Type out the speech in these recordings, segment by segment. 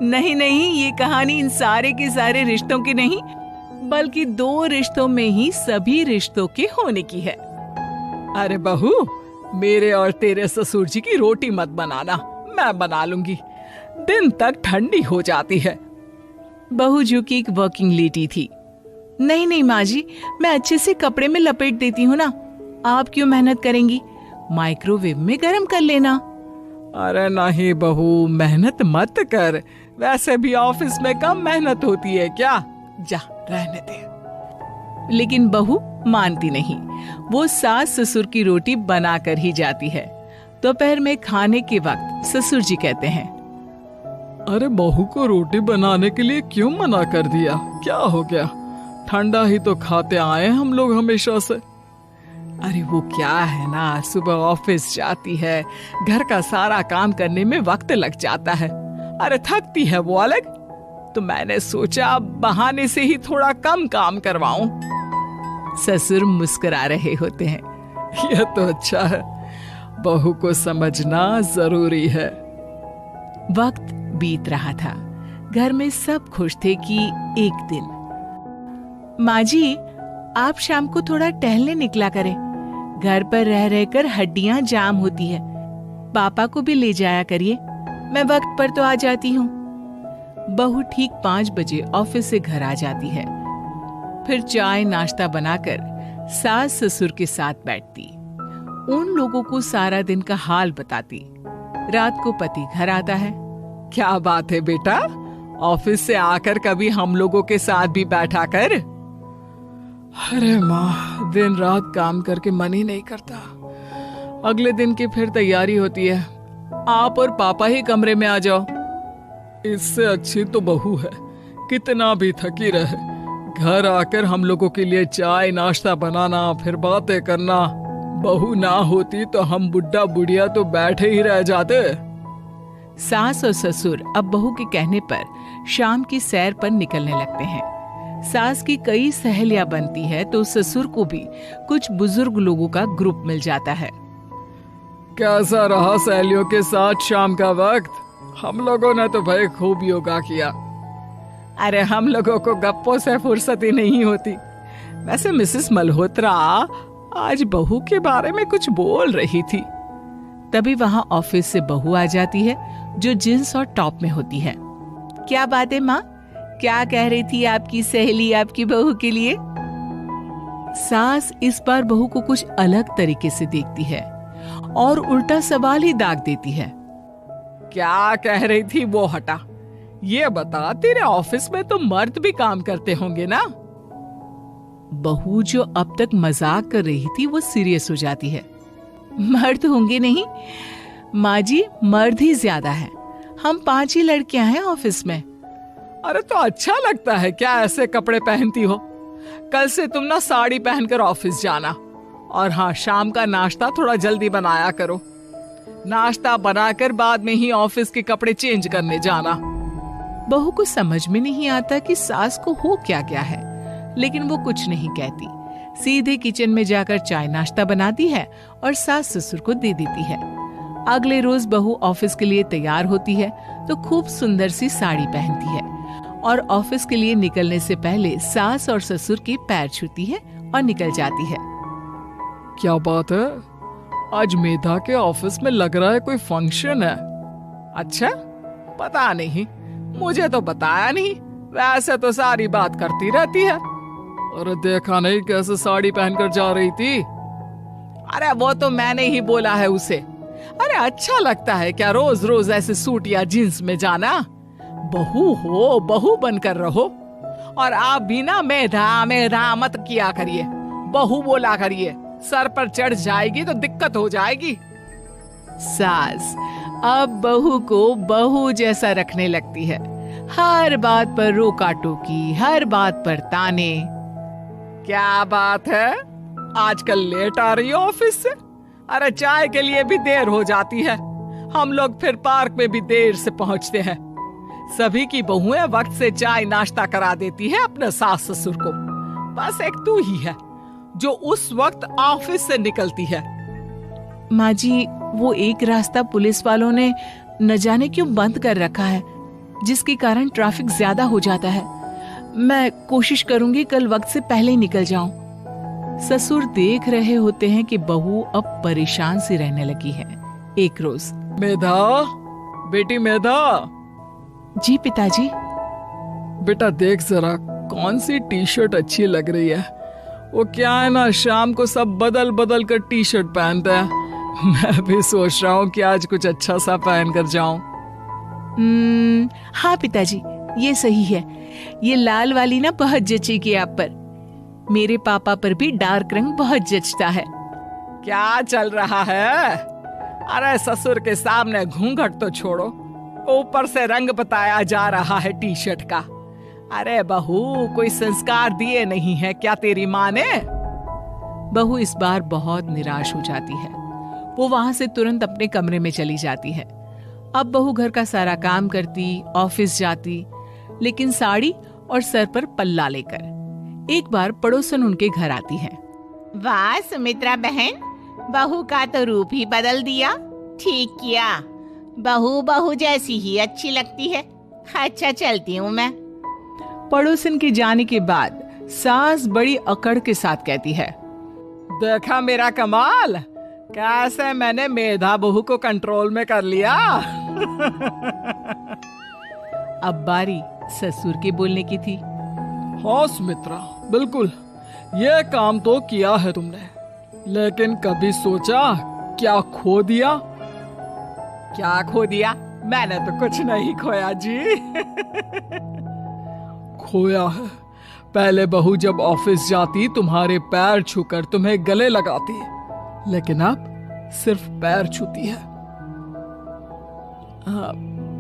नहीं नहीं, ये कहानी इन सारे के सारे रिश्तों की नहीं, बल्कि 2 रिश्तों में ही सभी रिश्तों के होने की है। अरे बहू, मेरे और तेरे ससुर जी की रोटी मत बनाना, मैं बना लूंगी। दिन तक ठंडी हो जाती है। बहू जो कि एक वर्किंग लेडी थी। नहीं नहीं माँ जी, मैं अच्छे से कपड़े में लपेट देती हूँ ना, आप क्यों मेहनत करेंगी? माइक्रोवेव में गर्म कर लेना। अरे नहीं बहू, मेहनत मत कर, वैसे भी ऑफिस में कम मेहनत होती है क्या, जा रहने दे। लेकिन बहू मानती नहीं, वो सास ससुर की रोटी बना कर ही जाती है। दोपहर में खाने के वक्त ससुर जी कहते हैं, अरे बहू को रोटी बनाने के लिए क्यों मना कर दिया, क्या हो गया? ठंडा ही तो खाते आए हम लोग हमेशा से। अरे वो क्या है ना, सुबह ऑफिस जाती है, घर का सारा काम करने में वक्त लग जाता है। अरे थकती है वो अलग, तो मैंने सोचा बहाने से ही थोड़ा कम काम करवाऊं। ससुर मुस्कुरा रहे होते हैं। यह तो अच्छा है, बहू को समझना जरूरी है। वक्त बीत रहा था। घर में सब खुश थे कि एक दिन, माँ जी आप शाम को थोड़ा टहलने निकला करें, घर पर रह रहकर हड्डियां जाम होती है। पापा को भी ले जाया करिए, मैं वक्त पर तो आ जाती हूँ। बहू ठीक 5 बजे ऑफिस से घर आ जाती है। फिर चाय नाश्ता बनाकर सास ससुर के साथ बैठती, उन लोगों को सारा दिन का हाल बताती। रात को पति घर आता है। क्या बात है बेटा, ऑफिस से आकर कभी हम लोगों के साथ भी बैठा कर। अरे माँ, दिन रात काम करके मन ही नहीं करता। अगले दिन की फिर तैयारी होती है, आप और पापा ही कमरे में आ जाओ। इससे अच्छी तो बहू है, कितना भी थकी रहे, घर आकर हम लोगों के लिए चाय नाश्ता बनाना, फिर बातें करना। बहू ना होती तो हम बुढ़ा बुढ़िया तो बैठे ही रह जाते। सास और ससुर अब बहू के कहने पर शाम की सैर पर निकलने लगते हैं। सास की कई सहेलियां बनती है तो ससुर को भी कुछ बुजुर्ग लोगों का ग्रुप मिल जाता है। कैसा रहा सहेलियों के साथ शाम का वक्त? हम लोगों ने तो भाई खूब योगा किया। अरे हम लोगों को गप्पों से फुर्सत ही नहीं होती। वैसे मिसेस मल्होत्रा आज बहू के बारे में कुछ बोल रही थी। तभी वहां ऑफिस से बहू आ जाती है जो जींस और टॉप में होती है। क्या बात है माँ, क्या कह रही थी आपकी सहेली आपकी बहू के लिए? सास इस बार बहू को कुछ अलग तरीके से देखती है और उल्टा सवाल ही दाग देती है। क्या कह रही थी वो? हटा, ये बता, तेरे ऑफिस में तो मर्द भी काम करते होंगे ना? बहू जो अब तक मजाक कर रही थी वो सीरियस हो जाती है। मर्द होंगे नहीं माँ जी, मर्द ही ज्यादा है। हम 5 ही लड़कियां हैं ऑफिस में। अरे तो अच्छा लगता है क्या ऐसे कपड़े पहनती हो? कल से तुम ना साड़ी पहनकर ऑफिस जाना। और हाँ, शाम का नाश्ता थोड़ा जल्दी बनाया करो। नाश्ता बनाकर बाद में ही ऑफिस के कपड़े चेंज करने जाना। बहू को समझ में नहीं आता कि सास को हो क्या गया है, लेकिन वो कुछ नहीं कहती। सीधे किचन में जाकर चाय नाश्ता बनाती है और सास ससुर को दे देती है। अगले रोज बहू ऑफिस के लिए तैयार होती है तो खूब सुंदर सी साड़ी पहनती है और ऑफिस के लिए निकलने से पहले सास और ससुर के पैर छूती है और निकल जाती है। क्या बात है, आज मेधा के ऑफिस में लग रहा है कोई फंक्शन है। अच्छा, पता नहीं, मुझे तो बताया नहीं। वैसे तो सारी बात करती रहती है। अरे देखा नहीं कैसे साड़ी पहनकर जा रही थी? अरे वो तो मैंने ही बोला है उसे। अरे अच्छा लगता है क्या रोज रोज ऐसे सूट या जींस में जाना? बहू हो, बहू बनकर रहो। और आप भी ना मेधा मेधा मत किया करिए, बहू बोला करिए। सर पर चढ़ जाएगी तो दिक्कत हो जाएगी। सास अब बहू को बहू जैसा रखने लगती है। हर बात पर रोका टोकी, हर बात पर ताने। क्या बात है, आजकल लेट आ रही हो ऑफिस से? अरे चाय के लिए भी देर हो जाती है। हम लोग फिर पार्क में भी देर से पहुंचते हैं। सभी की बहुएं वक्त से चाय नाश्ता करा देती है अपने सास ससुर को। बस एक तू ही है जो उस वक्त ऑफिस से निकलती है। माँ जी, वो एक रास्ता पुलिस वालों ने न जाने क्यों बंद कर रखा है, जिसके कारण ट्रैफिक ज्यादा हो जाता है। मैं कोशिश करूंगी कल वक्त से पहले ही निकल जाऊं। ससुर देख रहे होते हैं कि बहू अब परेशान सी रहने लगी है। एक रोज, मेधा, बेटी मेधा। जी पिताजी। बेटा देख जरा कौन सी टी शर्ट अच्छी लग रही है। वो क्या है ना, शाम को सब बदल बदल कर टी शर्ट पहनते हैं। मैं भी सोच रहा हूँ कि आज कुछ अच्छा सा पहन कर जाऊं। हाँ पिताजी, ये सही है। ये लाल वाली ना बहुत जचेगी आप पर। मेरे पापा पर भी डार्क रंग बहुत जचता है। क्या चल रहा है? अरे ससुर के सामने घूंघट तो छोड़ो, ऊपर से रंग बताया जा रहा है टी शर्ट का। अरे बहू, कोई संस्कार दिए नहीं है क्या तेरी माँ ने? बहू इस बार बहुत निराश हो जाती है। वो वहां से तुरंत अपने कमरे में चली जाती है। अब बहू घर का सारा काम करती, ऑफिस जाती, लेकिन साड़ी और सर पर पल्ला लेकर। एक बार पड़ोसन उनके घर आती है। वाह सुमित्रा बहन, बहू का तो रूप ही बदल दिया। ठीक किया, बहू बहू जैसी ही अच्छी लगती है। अच्छा चलती हूँ मैं। पड़ोसन के जाने के बाद सास बड़ी अकड़ के साथ कहती है, देखा मेरा कमाल, कैसे मैंने मेधा बहू को कंट्रोल में कर लिया। अब बारी ससुर के बोलने की थी। हाँ सुमित्रा, बिल्कुल ये काम तो किया है तुमने, लेकिन कभी सोचा क्या खो दिया? क्या खो दिया? मैंने तो कुछ नहीं खोया जी। खोया है, पहले बहू जब ऑफिस जाती तुम्हारे पैर छूकर तुम्हें गले लगाती, लेकिन अब सिर्फ पैर छूती है।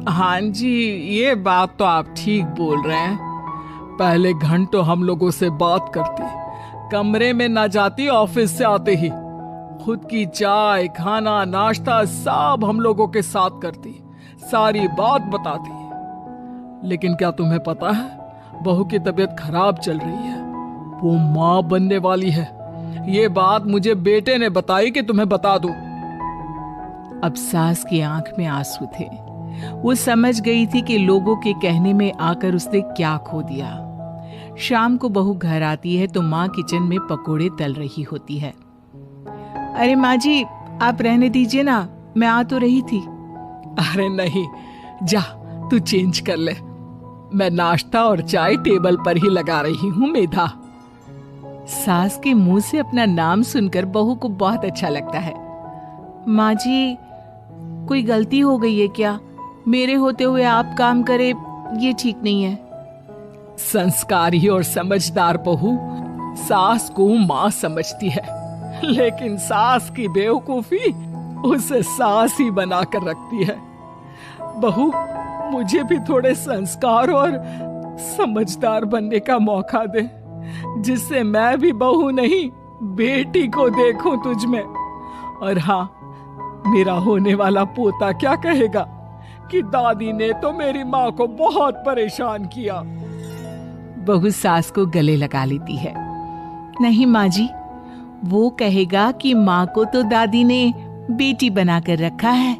हाँ जी, ये बात तो आप ठीक बोल रहे हैं। पहले घंटों हम लोगों से बात करती, कमरे में ना जाती, ऑफिस से आते ही खुद की चाय, खाना, नाश्ता सब हम लोगों के साथ करती, सारी बात बताती। लेकिन क्या तुम्हें पता है, बहू की तबीयत खराब चल रही है, वो माँ बनने वाली है। ये बात मुझे बेटे ने बताई कि तुम्हें बता दूं। अब सास की आंख में आंसू थे। वो समझ गई थी कि लोगों के कहने में आकर उसने क्या खो दिया। शाम को बहू घर आती है तो माँ किचन में पकोड़े तल रही होती है। अरे माँ जी, आप रहने दीजिए ना, मैं आ तो रही थी। अरे नहीं, जा तू चेंज कर ले, मैं नाश्ता और चाय टेबल पर ही लगा रही हूँ मेधा। सास के मुंह से अपना नाम सुनकर बहू को बहुत अच्छा लगता है। माँ जी, कोई गलती हो गई है क्या? मेरे होते हुए आप काम करे, ये ठीक नहीं है। संस्कारी और समझदार बहू सास को माँ समझती है, लेकिन सास की बेवकूफी उसे सास ही बनाकर रखती है। बहू, मुझे भी थोड़े संस्कार और समझदार बनने का मौका दे, जिससे मैं भी बहू नहीं बेटी को देखूं तुझ में। और हाँ, मेरा होने वाला पोता क्या कहेगा कि दादी ने तो मेरी माँ को बहुत परेशान किया। बहू सास को गले लगा लेती है। नहीं माँ जी, वो कहेगा कि माँ को तो दादी ने बेटी बनाकर रखा है।